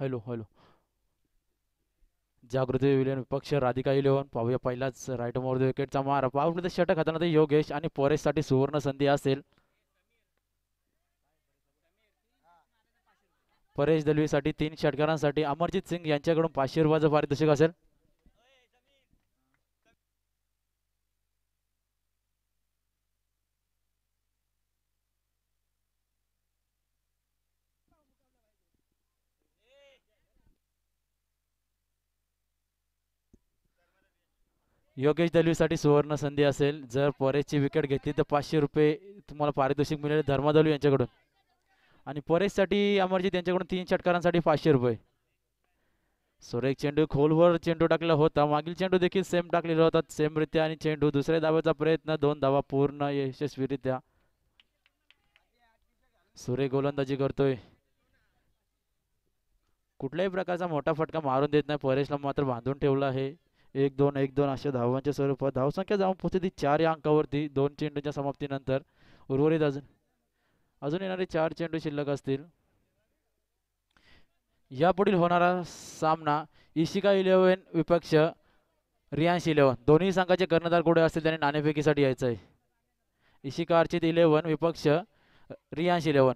Hello hello. जागृती विलियन विपक्ष Radhika eleven. पाहूया पहिलाच राईट मोर विकेटचा मार. पाहू षटक हातामध्ये योगेश आणि परेशसाठी सुवर्ण संधी असेल. परेश दलवीसाठी 3 षटकारांसाठी अमरजित सिंग यांच्याकडून ₹500 पारितोषिक असेल. योगेश दलवीसाठी सुवर्ण संधी असेल. जर परेशची विकेट घेतली तर ₹500 तुम्हाला पारितोषिक मिळेल धर्मा दलवी यांच्याकडून. आणि परेशसाठी अमरजित यांच्याकडून 3 षटकारांसाठी ₹500. सुरेख चेंडू खोलवर चेंडू टाकला होता. मागील चेंडू देखील सेम टाकलेला होता सेमरित्या आणि चेंडू दुसऱ्या धावेचा प्रयत्न 2 धावा पूर्ण यशस्वीरित्या. सुरेख गोलंदाजी करतोय. कुठल्याही प्रकारचा मोठा फटका मारून देत नाही. परेशला मात्र बांधून ठेवलं आहे. 1-2 1-2 अशा धावांच्या स्वरूपात धावसंख्या जाऊन पोहोचते 4 या अंकावरती 2 चेंडूच्या समाप्तीनंतर. उर्वरित अजून येणारे 4 चेंडू शिल्लक असतील. यापुढील होणारा सामना इशिका इलेव्हन विपक्ष रियांश इलेव्हन. दोन्ही संघाचे कर्णधार कुठे असतील त्याने नाणेफेकीसाठी यायचं आहे. इशिका अर्चित इलेव्हन विपक्ष रियांश इलेव्हन.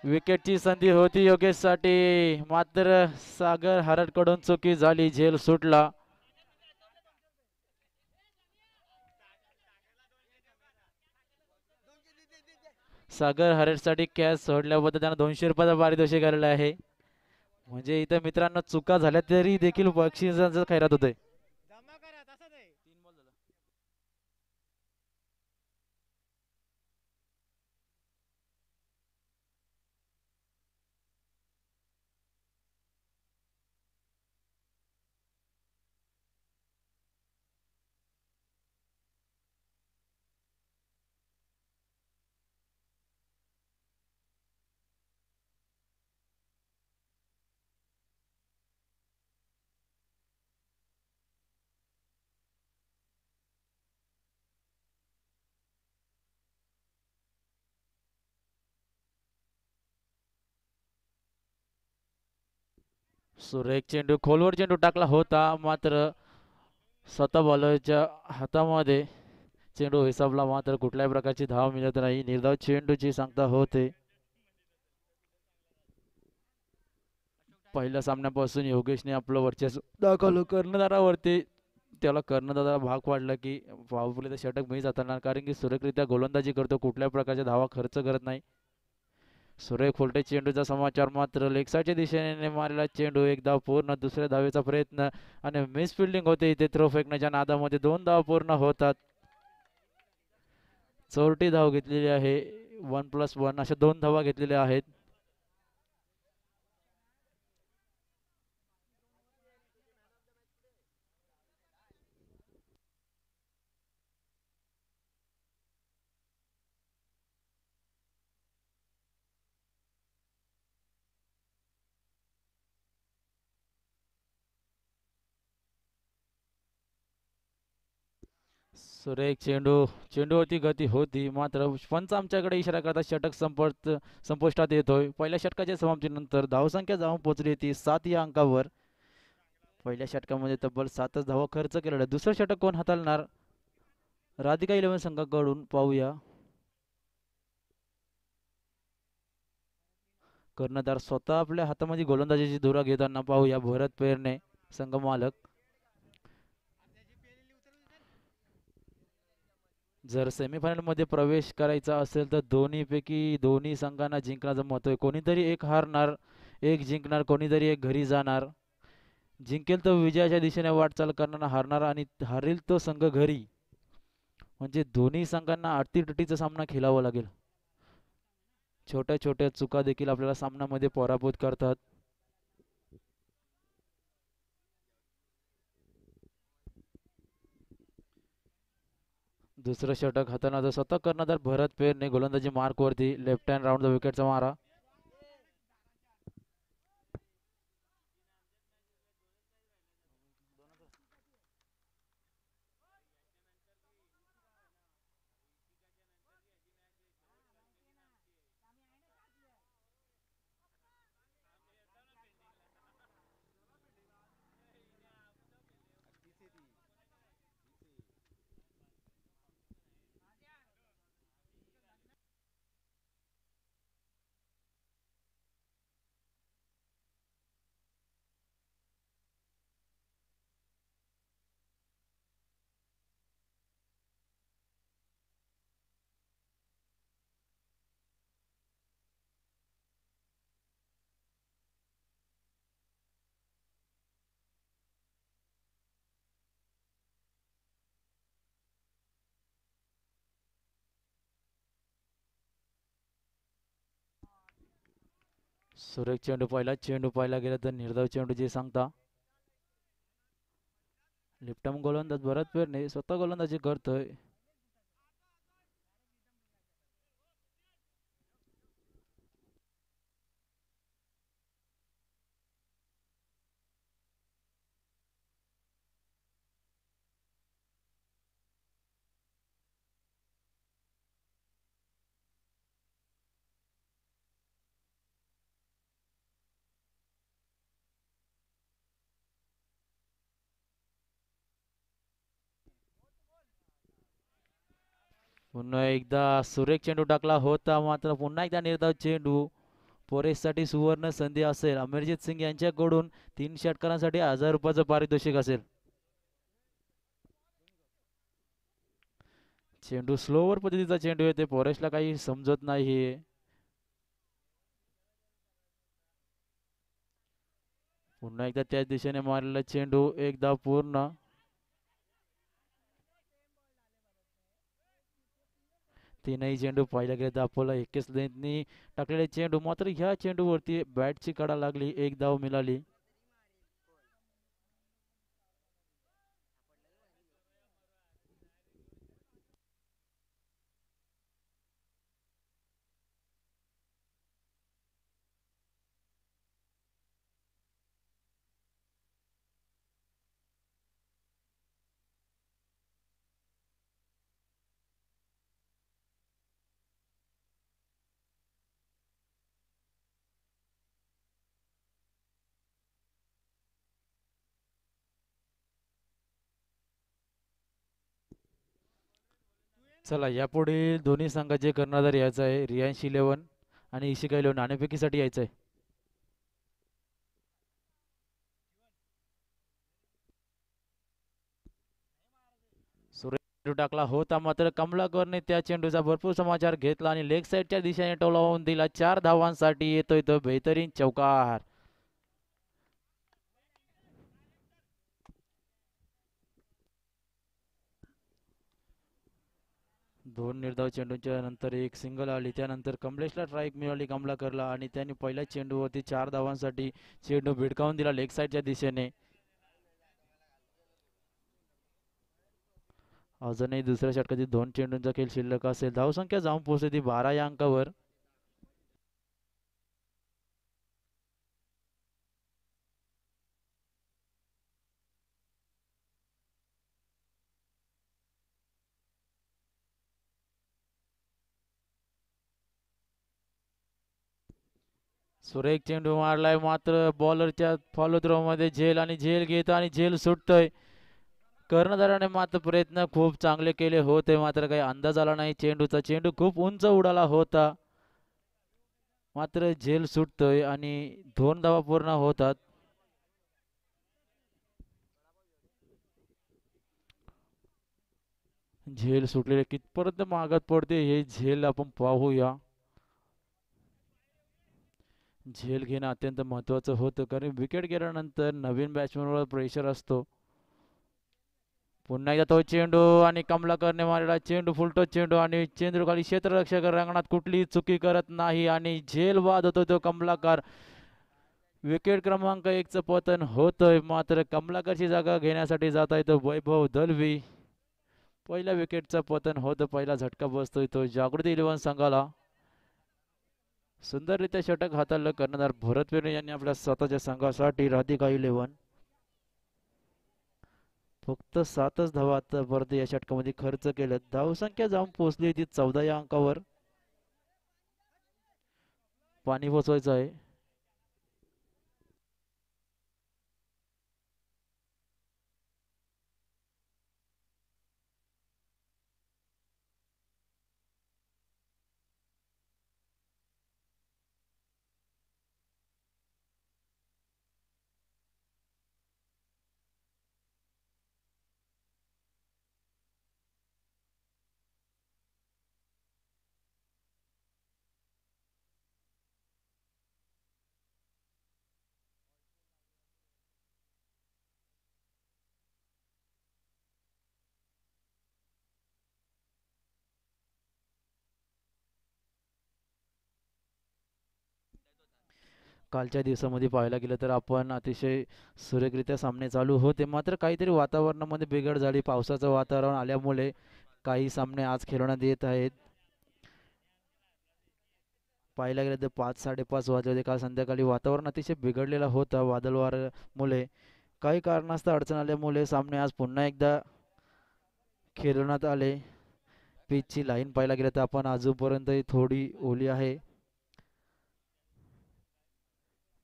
विकेटची संधी होती योगेशसाठी मात्र सागर हरटकडून चुकी झाली. झेल सुटला. सागर हरटसाठी कॅच सोडल्याबद्दल त्यांना ₹200 पारितोषिक आलेलं आहे. म्हणजे इथं मित्रांनो चुका झाल्या तरी देखील बक्षिसाचं खैरात होतंय. सुरेख चेंडू खोलवर चेंडू टाकला होता मात्र स्वतः बॉलरच्या हातामध्ये चेंडू हिसाबला मात्र कुठल्याही प्रकारची धाव मिळत नाही. निर्धाव चेंडूची सांगता होते. पहिल्या सामन्यापासून योगेशने आपलं वर्चस्व दाखवलं कर्णधारावरती. त्याला कर्णधाराला भाग पाडला की बाहुबली षटक मिळून जाताना कारण की सुरेखरित्या गोलंदाजी करतो. कुठल्याही प्रकारच्या धावा खर्च करत नाही. सुरेख फुलटे चेंडूचा समाचार मात्र लेगसाईडच्या दिशेने मारलेला चेंडू 1 धाव पूर्ण. दुसऱ्या धावेचा प्रयत्न आणि मिस फिल्डिंग होते इथे थ्रो फेकण्याच्या नादामध्ये 2 धावा पूर्ण होतात. चोरटी धाव घेतलेली आहे. 1+1 अशा 2 धावा घेतलेल्या आहेत. सुरेख चेंडू चेंडूवरती गती होती मात्र पंच आमच्याकडे इशारा करता षटक संपुष्टात येतोय. पहिल्या षटकाच्या समाप्तीनंतर धावसंख्या जाऊन पोहोचली ती 7 या अंकावर. पहिल्या षटकामध्ये तब्बल 7च धावा खर्च केलेल्या. दुसरं षटक कोण हाताळणार राधिका इलेव्हन संघाकडून पाहूया. कर्णधार स्वतः आपल्या हातामध्ये गोलंदाजीची धुरा घेताना पाहूया. भरत पेरणे संघ मालक. जर सेमीफायनल मध्ये प्रवेश करायचा असेल तर दोन्ही संघांना जिंकण्याचं महत्व आहे. कोणीतरी एक हारणार एक जिंकणार. कोणीतरी एक घरी जाणार. जिंकेल तो विजयाच्या दिशेने वाटचाल करणार. हारणार आणि हारेल तो संघ घरी. म्हणजे दोन्ही संघांना अटीतटीचा सामना खेळावा लागेल. छोट्या छोट्या चुका देखील आपल्याला सामन्यामध्ये पराभूत करतात. दुसरं षटक हाताना स्वतः कर्णधार भरत पेरणे गोलंदाजी मार्क वरती लेफ्ट हँड राऊंड द विकेटचा मारा. सुरेख चेंडू पाहिला गेला तर निर्धाव चेंडू जे सांगता. लिप्टम गोलंदाज भरत पेरणे स्वतः गोलंदाजी करतोय. पुन्हा एकदा सुरेख चेंडू टाकला होता मात्र पुन्हा एकदा निर्धाव चेंडू. पोरेससाठी सुवर्ण संधी असेल. अमरजित सिंग यांच्याकडून 3 षटकारांसाठी 1000 रुपयाचं पारितोषिक असेल. चेंडू स्लोवर पद्धतीचा चेंडू येते पोरेसला काही समजत नाही. पुन्हा एकदा त्याच दिशेने मारलेला चेंडू एकदा पूर्ण. तीनही चेंडू पाहिला गेले तर अपोला एकेच लेननी टाकलेले चेंडू मात्र ह्या चेंडूवरती बॅटची कडा लागली. एक धाव मिळाली. चला यापुढे दोन्ही संघाचे कर्णधार यायचा आहे. रियांश 11 आणि इशिका 11 नाणेफेकीसाठी यायचं आहे. सुरेश चेंडू टाकला होता मात्र कमलाकरने त्या चेंडूचा भरपूर समाचार घेतला आणि लेग साईडच्या दिशेने टोलावून दिला. 4 धावांसाठी येतोय तो बेहतरीन चौकार. दोन निर्धाव चेंडूंच्या नंतर एक सिंगल आली. त्यानंतर कमलेशला स्ट्राईक मिळाली कमलाकरला आणि त्याने पहिल्या चेंडूवरती 4 धावांसाठी चेंडू भिडकावून दिला लेग साईडच्या दिशेने. अजूनही दुसऱ्या षटकातील 2 चेंडूंचा खेळ शिल्लक असेल. धावसंख्या जाऊन पोहोचली ती 12 या अंकावर. सुरेख चेंडू मारलाय मात्र बॉलरच्या फॉलो थ्रो मध्ये झेल आणि झेल घेत आणि झेल सुटतोय. कर्णधाराने मात्र प्रयत्न खूप चांगले केले होते मात्र काही अंदाज आला नाही चेंडूचा. चेंडू खूप उंच उडाला होता मात्र झेल सुटतोय आणि 2 धावा पूर्ण होतात. झेल सुटलेले कितपर्यंत मागात पडते हे झेल आपण पाहूया. झेल घेणं अत्यंत महत्त्वाचं होतं कारण विकेट गेल्यानंतर नवीन बॅट्समनवर प्रेशर असतो. पुन्हा एकदा तो चेंडू आणि कमलाकरने मारलेला चेंडू फुलटो चेंडू आणि चेंडू खाली क्षेत्ररक्षक रंगणात कुठलीही चुकी करत नाही आणि झेल बाद होतो तो कमलाकर. विकेट क्रमांक 1चं पतन होतंय मात्र कमलाकरची जागा घेण्यासाठी जात आहे तो वैभव दलवी. पहिल्या विकेटचं पतन होतं. पहिला झटका बसतोय तो जागृती 11 संघाला. सुंदररित्या षटक हाताळलं कर्णधार भरत वेने यांनी आपल्या स्वतःच्या संघासाठी. राधिका 11 फक्त 7च धावा आतापर्यंत या षटकामध्ये खर्च केलं. धावसंख्या जाऊन पोहोचली होती 14 या अंकावर. पाणी पोचवायचं आहे. कालच्या दिवसामध्ये पाहायला गेलं तर आपण अतिशय सुरेखरित्या सामने चालू होते, मात्र काहीतरी वातावरणामध्ये बिघड झाली. पावसाचं वातावरण आल्यामुळे काही सामने आज खेळवण्यात येत आहेत. पाहायला गेलं तर 5 साडेपाच वाजले होते काल संध्याकाळी. वातावरण अतिशय बिघडलेला होता वादळ वाऱ्यामुळे. काही कारणास्तव अडचण आल्यामुळे सामने आज पुन्हा एकदा खेळवण्यात आले. पिचची लाईन पाहायला गेलं तर आपण अजूनपर्यंत थोडी ओली आहे.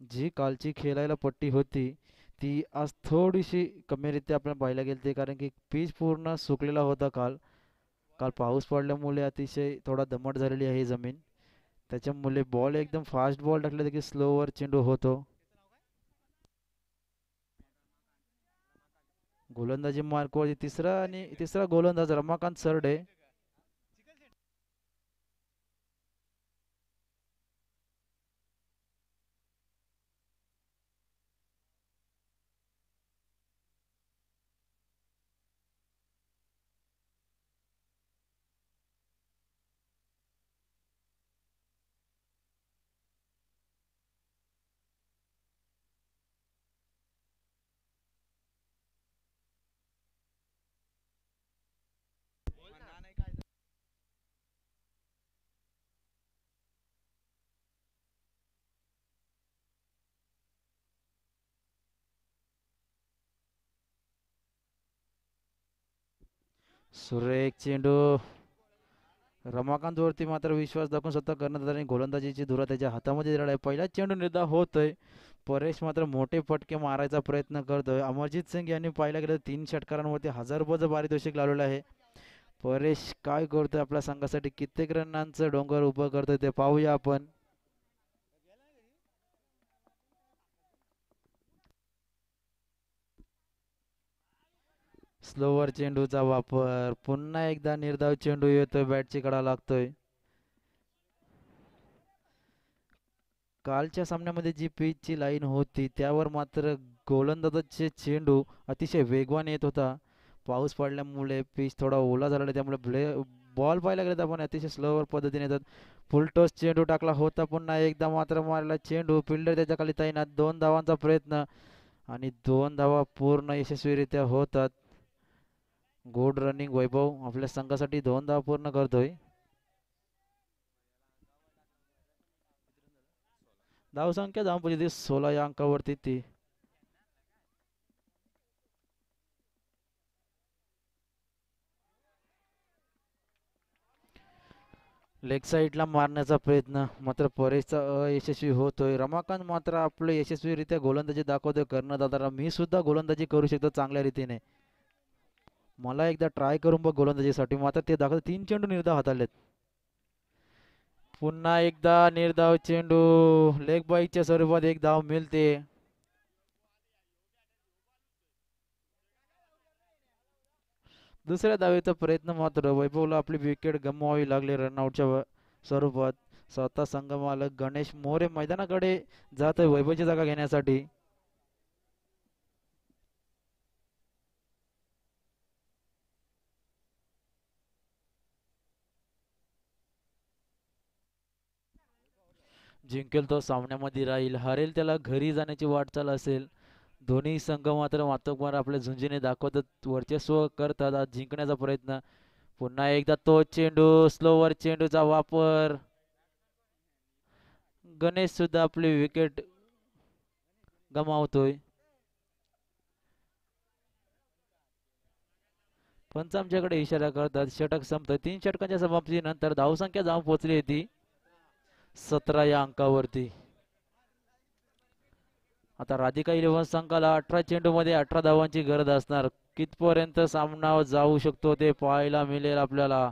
जी कालची खेळायला पट्टी होती ती आज थोडीशी कमीरित्या आपल्याला पाहायला गेली, कारण की पिच पूर्ण सुकलेला होता काल. काल पाऊस पडल्यामुळे अतिशय थोडा दमट झालेली आहे जमीन. त्याच्यामुळे बॉल एकदम फास्ट बॉल टाकले की स्लोवर चेंडू होतो. गोलंदाजी मार्कवरती तिसरा गोलंदाज रमाकांत सरडे. सुरेख चेंडू. रमाकांत वरती मात्र विश्वास दाखवून स्वतः करण्यात आला आणि गोलंदाजीची धुरा त्याच्या हातामध्ये दिलेला आहे. पहिला चेंडू निर्धाव होतोय. परेश मात्र मोठे फटके मारायचा प्रयत्न करतोय. अमरजित सिंग यांनी पाहिलं गेलं 3 षटकारांवरती 1000 रुपयाचं पारितोषिक लावलेलं आहे. परेश काय करतोय आपल्या संघासाठी, कित्येक रनांचं डोंगर उभं करतोय ते पाहूया आपण. स्लोवर चेंडूचा वापर, पुन्हा एकदा निर्धाव चेंडू येतोय, बॅटची कडा लागतोय. कालच्या सामन्यामध्ये जी पिचची लाईन होती त्यावर मात्र गोलंदाजाचे चेंडू अतिशय वेगवान येत होता. पाऊस पडल्यामुळे पिच थोडा ओला झालेला आहे, त्यामुळे बॉल पाहायला गेलं तर आपण अतिशय स्लोवर पद्धतीने येतात. फुलटॉस चेंडू टाकला होता, पुन्हा एकदा मात्र मारला चेंडू. फिल्डर त्याच्या खाली तैनात. 2 धावांचा प्रयत्न आणि 2 धावा पूर्ण यशस्वीरित्या होतात. गुड रनिंग वैभव आपल्या संघासाठी 2 धावा पूर्ण करतोय. धावसंख्या धाव म्हणजे 16 या अंकावरती ती. लेग साईडला मारण्याचा प्रयत्न मात्र परेशचा अयशस्वी होतोय. रमाकांत मात्र आपले यशस्वीरित्या गोलंदाजी दाखवतोय. कर्णधाराला मी सुद्धा गोलंदाजी करू शकतो चांगल्या रीतीने, मला एकदा ट्राय करून बघ गोलंदाजीसाठी. मात्र ते दाखवत 3 चेंडू निर्धाव हाताळलेत. पुन्हा एकदा निर्धाव चेंडू. लेग बाईच्या स्वरूपात एक धाव मिळते. दुसऱ्या धावेचा प्रयत्न मात्र वैभवला आपली विकेट गमवावी लागली रनआउटच्या स्वरूपात. स्वतः संघ मालक गणेश मोरे मैदानाकडे जात आहे वैभवची जागा घेण्यासाठी. जिंकेल तो सामन्यामध्ये राहील, हरेल त्याला घरी जाण्याची वाटचाल असेल. दोन्ही संघ मात्र मातोमार आपल्या झुंजीने दाखवतात, वर्चस्व करतात. आज जिंकण्याचा प्रयत्न. पुन्हा एकदा तो चेंडू, स्लोवर चेंडूचा वापर. गणेश सुद्धा आपली विकेट गमावतोय. पंच आमच्याकडे इशारा करतात षटक संपतं. 3 षटकांच्या समाप्तीनंतर धावसंख्या जाऊन पोहोचली होती 17 या अंकावरती. आता राधिका इलेव्हन संघाला 18 चेंडूमध्ये 18 धावांची गरज असणार. कितपर्यंत सामना जाऊ शकतो ते पाहायला मिळेल आपल्याला.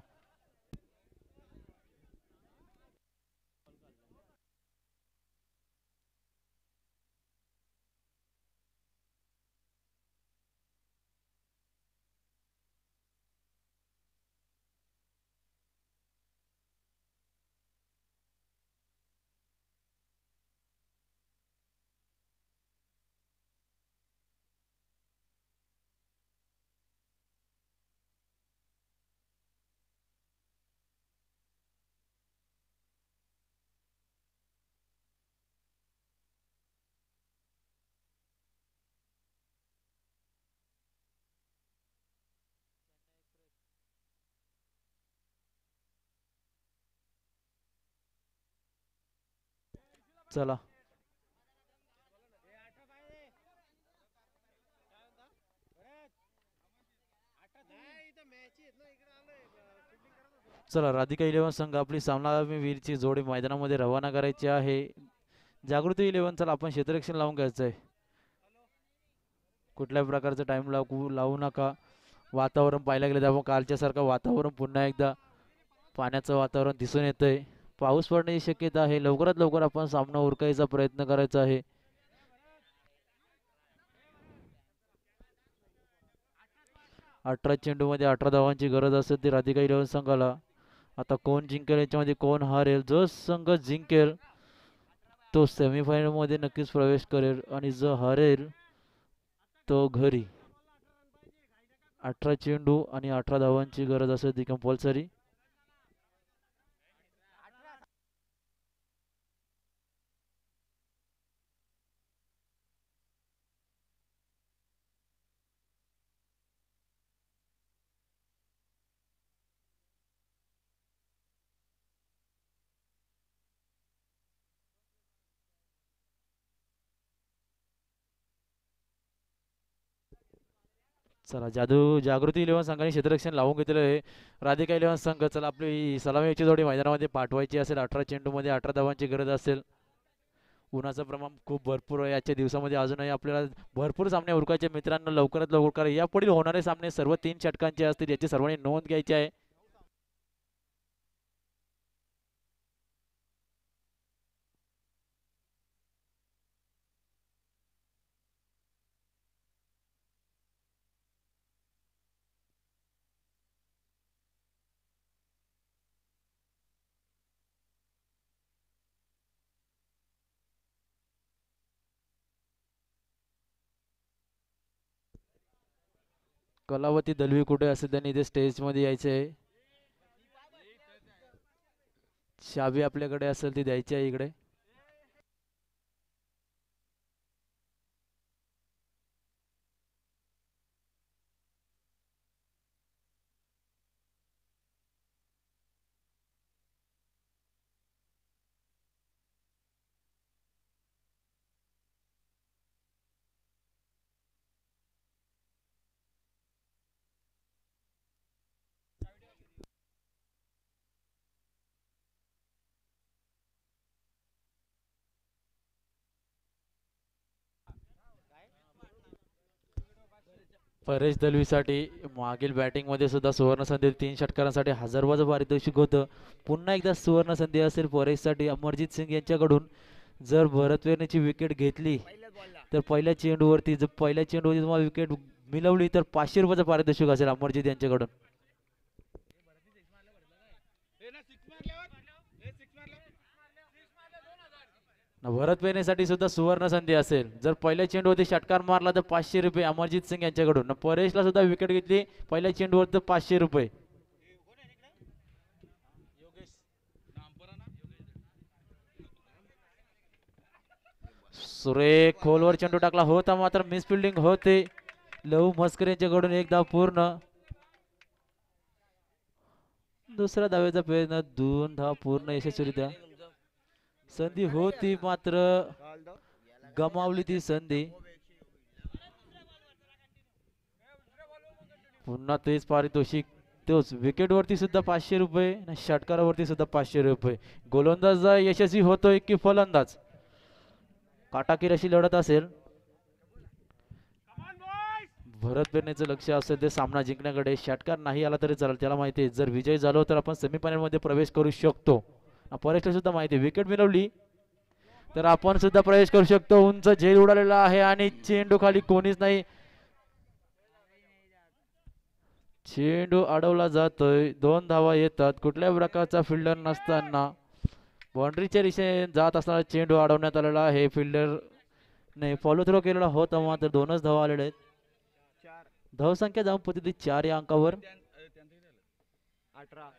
चला चला राधिका 11 संघ आपली सामनावीर वीरची जोडी मैदानामध्ये रवाना करायची आहे. जागृती 11 चला आपण क्षेत्ररक्षण लावून घ्यायचं आहे. कुठल्याही प्रकारचा टाइम लावू नका. वातावरण पाहायला गेलं तर आपण कालच्या सारखं वातावरण पुन्हा एकदा पाण्याचं वातावरण दिसून येतंय. पाऊस पडण्याची शक्यता आहे. लवकरात लवकर आपण सामना उरकायचा प्रयत्न करायचा आहे. 18 चेंडूमध्ये 18 धावांची गरज असेल ती राधिका 11 संघाला. आता कोण जिंकेल याच्यामध्ये कोण हारेल, जो संघ जिंकेल तो सेमीफायनल मध्ये नक्कीच प्रवेश करेल आणि जो हरेल तो घरी. 18 चेंडू आणि 18 धावांची गरज असेल ती कंपल्सरी. चला जागृती 11 संघाने क्षेत्ररक्षण लावून घेतलेलं आहे. राधिका 11 संघ चला आपली सलामीची जोडी मैदानामध्ये पाठवायची असेल. 18 चेंडूमध्ये 18 धावांची गरज असेल. उन्हाचं प्रमाण खूप भरपूर आहे आजच्या दिवसामध्ये. अजूनही आपल्याला भरपूर सामने उरकायचे मित्रांनो. लवकरात लवकर यापुढील होणारे सामने सर्व 3 षटकांचे असतील याची सर्वांनी नोंद घ्यायची आहे. कलावती दलवी कुठे असेल त्यांनी इथे स्टेज मध्ये यायचे आहे. शाबी आपल्याकडे असेल ती द्यायची आहे इकडे. परेश दलवीसाठी मागील बॅटिंग मध्ये सुद्धा सुवर्ण संधी 3 षटकारांसाठी 1000 पारितोषिक होतं. पुन्हा एकदा सुवर्ण संधी असेल परेशसाठी अमरजित सिंग यांच्याकडून. जर भरत वेरणेची विकेट घेतली तर पहिल्या चेंडूवरती तुम्हाला विकेट मिळवली तर 500 रुपयाचं पारितोषिक असेल अमरजित यांच्याकडून. भरत वेरणेसाठी सुद्धा सुवर्ण संधी असेल. जर पहिल्या चेंडूवरती षटकार मारला तर 500 रुपये अमरजित सिंग यांच्याकडून. परेशला सुद्धा विकेट घेतली पहिल्या चेंडूवर तर 500 रुपये. सुरेख खोलवर चेंडू टाकला होता मात्र मिस फिल्डिंग होते. लहू मस्कर यांच्याकडून एक धाव पूर्ण. दुसऱ्या धावेचा प्रयत्न 2 धाव पूर्ण यशस्वीरित्या. संधी होती मात्र गमावली ती संधी. पुन्हा तेच पारितोषिक तोच विकेटवरती सुद्धा 500 रुपये आणि षटकारावरती सुद्धा 500 रुपये. गोलंदाज यशस्वी होतोय की फलंदाज. काटाकीर अशी लढत असेल. भरत पेरणेचं लक्ष असेल ते सामना जिंकण्याकडे. षटकार नाही आला तरी चालेल. त्याला माहिती आहे जर विजय झालो तर आपण सेमीफायनल मध्ये प्रवेश करू शकतो. परेशला सुद्धा माहिती आहे विकेट मिळवली तर आपण सुद्धा प्रवेश करू शकतो. उंच झेल उडालेला आहे आणि चेंडू खाली कोणीच नाही. चेंडू अडवला जातोय. 2 धावा येतात. कुठल्याही प्रकारचा फिल्डर नसताना बाउंड्रीच्या दिशेने जात असताना चेंडू अडवण्यात आलेला आहे. फिल्डर नाही फॉलो थ्रो केलेला होता मात्र 2च धावा आलेले आहेत. धावसंख्या जाऊन पोहोचली 4 या अंकावर. 18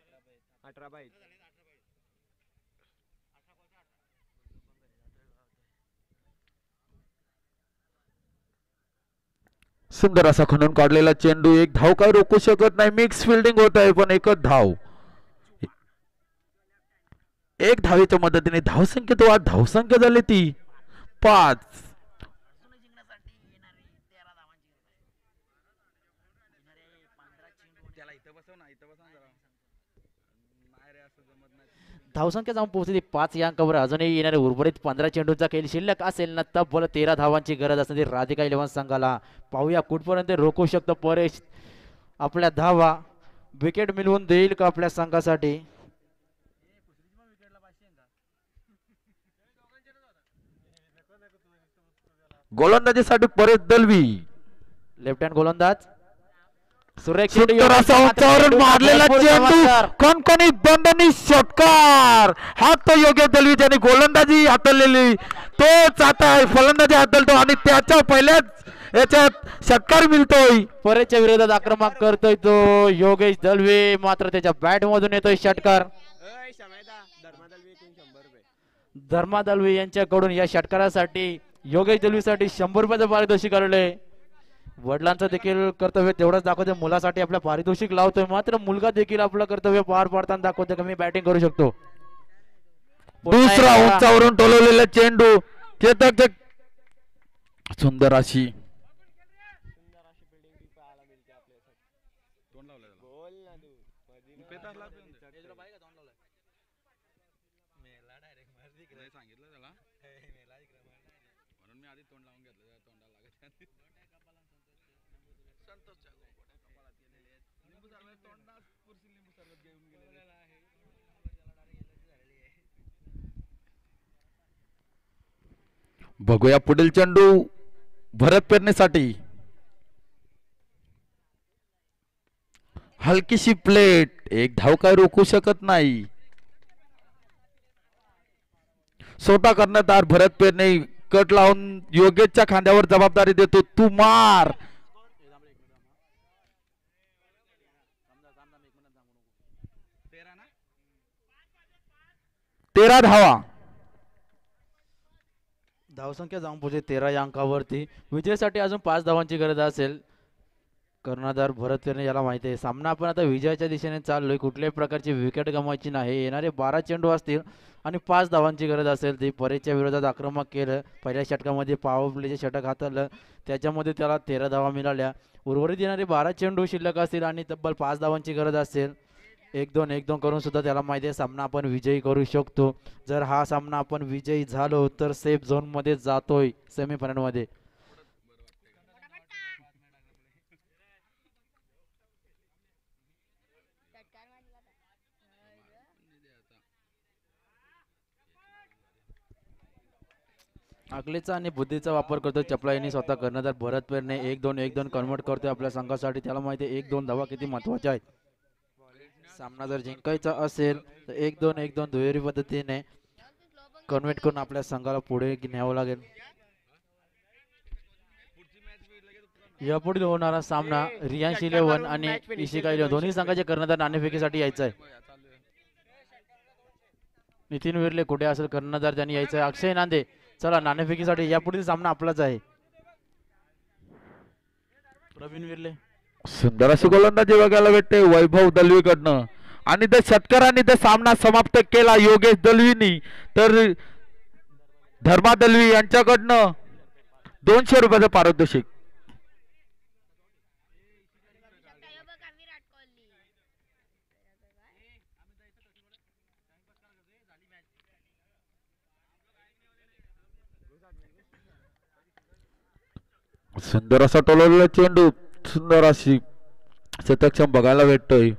सुंदर असा खणून काढलेला चेंडू. एक धाव काय रोखू शकत नाही. मिक्स फिल्डिंग होत आहे पण एकच धाव. एक धावेच्या मदतीने धावसंख्येत वाढ, धावसंख्या झाली ती 5. धावसंख्या जाऊन पोहोचली 5 या अंकावर. अजूनही येणारे उर्वरित 15 चेंडूंचा खेळ शिल्लक असेल ना तब्बल 13 धावांची गरज असते राधिका 11 संघाला. पाहूया कुठपर्यंत रोखू शकतो परेश आपल्या धावा. विकेट मिळवून देईल का आपल्या संघासाठी. गोलंदाजीसाठी परेश दलवी. लेफ्ट हँड गोलंदाज सुंदर असा उंचावरून मारलेला चेंडू कणकणी बंदनी षटकार. हा तो योग्य दलवी ज्याने गोलंदाजी हाताळलेली तोच आता फलंदाजी हाताळतो आणि त्याच्या पहिल्याच याच्यात षटकार मिळतोय. परेशच्या विरोधात आक्रमक करतोय तो योगेश दलवी. मात्र त्याच्या बॅट मधून येतोय षटकार. धर्मा दलवी यांच्याकडून या षटकारासाठी योगेश दलवीसाठी 100 रुपयाचं पारितोषिक आलेले. वडिलांचं देखील कर्तव्य तेवढंच दाखवते. मुलासाठी आपलं पारितोषिक लावतोय. मात्र मुलगा देखील आपलं कर्तव्य पार पाडताना दाखवतोय की मी बॅटिंग करू शकतो. दुसरा उंचावरून टोलवलेला चेंडू चेतक सुंदर अशी बघूया पुढील चेंडू भरत पेरणीसाठी. हलकीशी प्लेट. एक धाव काय रोखू शकत नाही. स्वतः कर्णधार भरत पेरणे कट लावून योगेशच्या खांद्यावर जबाबदारी देतो. तू मार. 13 धावा. धावसंख्या जाऊन पोहोचली 13 या अंकावरती. विजयासाठी अजून 5 धावांची गरज असेल. कर्णधार भरत पेरणे याला माहिती आहे सामना आपण आता विजयाच्या दिशेने चाललोय. कुठल्याही प्रकारची विकेट गमवायची नाही. येणारे 12 चेंडू असतील आणि 5 धावांची गरज असेल. ती परेशच्या विरोधात आक्रमक केलं. पहिल्या षटकामध्ये पॉवर प्लेचे षटक हाताळलं. त्याच्यामध्ये त्याला 13 धावा मिळाल्या. उर्वरित येणारे 12 चेंडू शिल्लक असतील आणि तब्बल 5 धावांची गरज असेल. 1-2 करून सुद्धा त्याला माहिती आहे सामना आपण विजयी करू शकतो. जर हा सामना आपण विजयी झालो तर सेफ झोन मध्ये जातोय सेमीफायनल मध्ये. अकलेचा आणि बुद्धीचा वापर करतो चपलाईने स्वतः कर्णधार भरत पेरणे. 1-2 कन्वर्ट करतोय आपल्या संघासाठी. त्याला माहिती आहे 1-2 धावा किती महत्वाच्या आहेत. सामना जर जिंकायचा असेल तर 1-2 दुहेरी पद्धतीने कन्वर्ट करून आपल्या संघाला पुढे न्यावं लागेल. यापुढील होणारा सामना रियांश 11 आणि इशिका 11 दोन्ही संघाचे कर्णधार नाणेफेकीसाठी यायचं आहे. नितीन विर्ले कुठे असेल कर्णधार त्यांनी यायचं आहे. अक्षय नांदे चला नाणेफेकीसाठी यापुढील सामना आपलाच आहे. प्रवीण विर्ले सुंदर अशी गोलंदाजी बघायला भेटते वैभव दलवीकडनं आणि त्या षटकाराने ते सामना समाप्त केला योगेश दलवीनी. तर धर्मा दलवी यांच्याकडनं 200 रुपयाचं पारितोषिक. सुंदर असा टोलवलेला चेंडू सुंदर अशी शतकक्षम बघायला भेटतोय.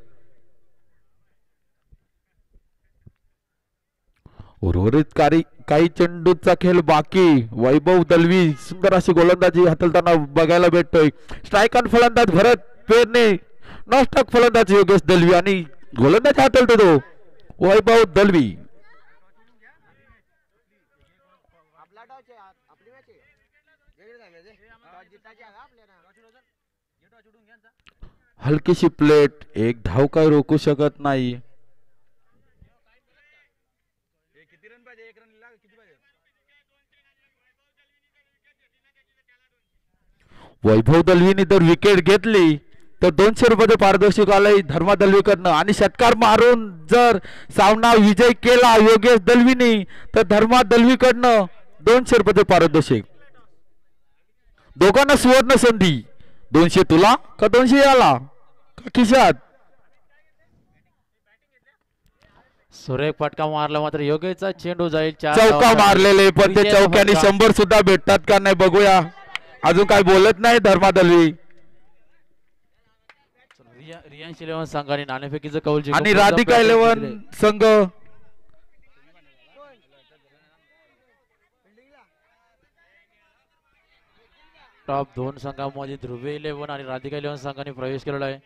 उर्वरित काही चेंडूचा खेळ बाकी. वैभव दलवी सुंदर अशी गोलंदाजी हाताळताना बघायला भेटतोय. स्ट्राईक ऑन फलंदाज भरत पेरणे. नॉस्टॉक फलंदाज योगेश दलवी आणि गोलंदाजी हाताळतो तो वैभव दलवी. हलकीशी प्लेट. एक धाव काय रोखू शकत नाही. वैभव दलवीने तर विकेट घेतली तर 200 रुपयाचे पारितोषिक आलंय धर्मा दलवीकडनं आणि षटकार मारून जर सामना विजय केला योगेश दलवीने तर धर्मा दलवीकडनं 200 रुपयाचे पारितोषिक. दोघांना सुवर्ण संधी. 200 तुला का 200 याला का खिशात. सुरेख फटका मारला मात्र योगेशचा चेंडू जाईल चार चौका धावांसाठी. मारलेले पण ते विजयाचा चौक्याने फटका. 100 सुद्धा भेटतात का नाही बघूया. अजून काय बोलत नाही धर्मा दलवी रियांश इलेव्हन संघाने नाणेफेकीचं कौल जिंकून आणि पुढचा राधिका प्रयत्न 11 केले. संघ. टॉप 2 संघांमध्ये ध्रुवे 11 आणि राधिका 11 संघाने प्रवेश केलेला आहे.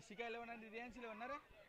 शिकायला होणार रियांशी होणार आहे.